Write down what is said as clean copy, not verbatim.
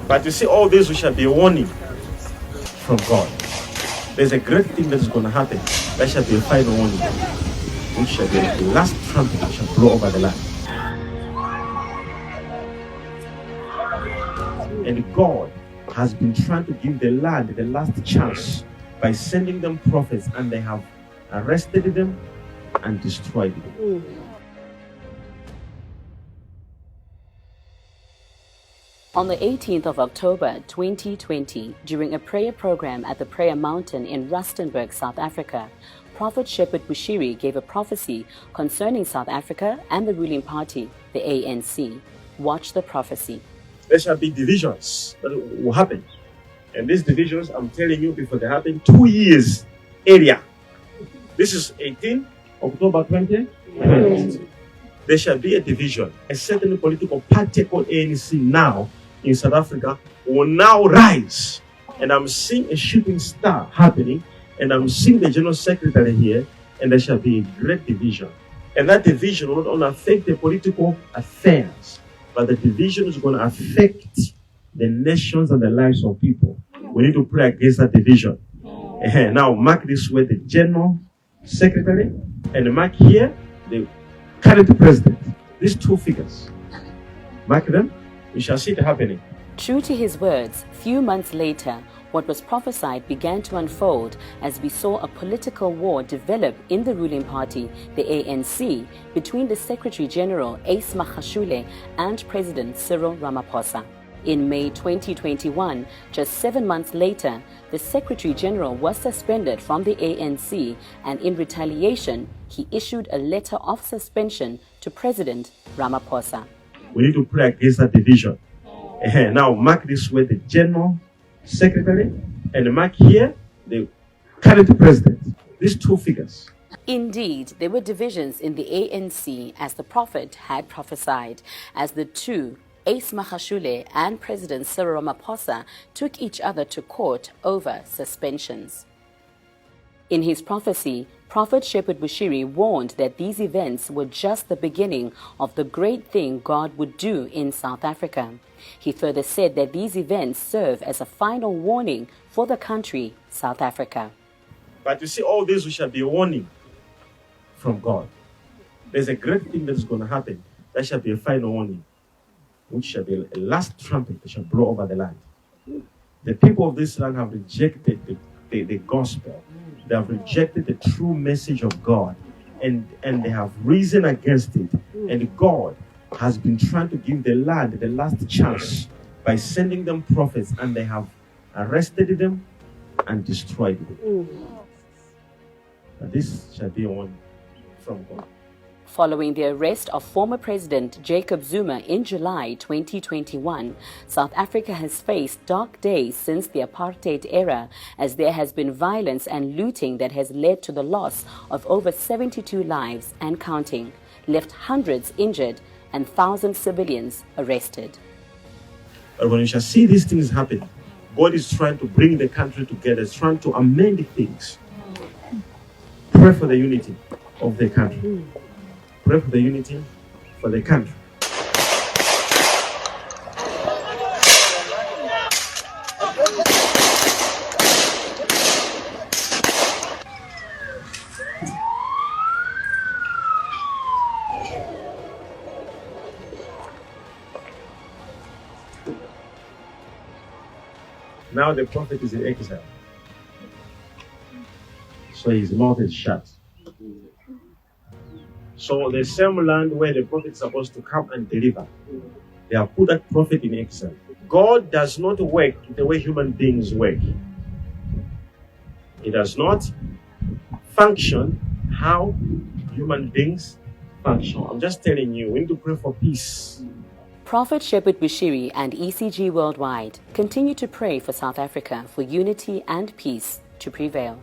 But you see, all this shall be a warning from God. There's a great thing that is going to happen. That shall be a final warning, which shall be the last trumpet that shall blow over the land. And God has been trying to give the land the last chance by sending them prophets, and they have arrested them and destroyed them. On the 18th of October 2020, during a prayer program at the Prayer Mountain in Rustenburg, South Africa, Prophet Shepherd Bushiri gave a prophecy concerning South Africa and the ruling party, the ANC. Watch the prophecy. There shall be divisions that will happen. And these divisions, I'm telling you, before they happen, 2 years area. This is 18 October 2020. There shall be a division. A certain political party called ANC now in South Africa will now rise. And I'm seeing a shooting star happening. And I'm seeing the General Secretary here. And there shall be a great division. And that division will not only affect the political affairs, but the division is going to affect the nations and the lives of people. We need to pray against that division. Now, mark this way, the General Secretary, and mark here the current president. These two figures. Mark them. We shall see it happening. True to his words, few months later, what was prophesied began to unfold as we saw a political war develop in the ruling party, the ANC, between the Secretary General Ace Magashule and President Cyril Ramaphosa. In May 2021, just 7 months later, the Secretary General was suspended from the ANC, and in retaliation, he issued a letter of suspension to President Ramaphosa. We need to pray against that division. Now, mark this way, the General Secretary, and mark here the current president. These two figures. Indeed, there were divisions in the ANC as the prophet had prophesied, as the two, Ace Magashule and President Cyril Ramaphosa, took each other to court over suspensions. In his prophecy, Prophet Shepherd Bushiri warned that these events were just the beginning of the great thing God would do in South Africa. He further said that these events serve as a final warning for the country, South Africa. But you see, all this shall be a warning from God. There's a great thing that is going to happen. That shall be a final warning, which shall be a last trumpet that shall blow over the land. The people of this land have rejected the gospel. They have rejected the true message of God, and they have risen against it. And God has been trying to give the land the last chance by sending them prophets, and they have arrested them and destroyed them. But this shall be a warning from God. Following the arrest of former President Jacob Zuma in July 2021, South Africa has faced dark days since the apartheid era, as there has been violence and looting that has led to the loss of over 72 lives and counting, left hundreds injured and thousands civilians arrested. But when you shall see these things happen, God is trying to bring the country together, is trying to amend things. Pray for the unity of the country. Pray for the unity for the country. Now the prophet is in exile, so his mouth is shut. So the same land where the prophet is supposed to come and deliver, they have put that prophet in exile. God does not work the way human beings work. He does not function how human beings function. I'm just telling you, we need to pray for peace. Prophet Shepherd Bushiri and ECG Worldwide continue to pray for South Africa for unity and peace to prevail.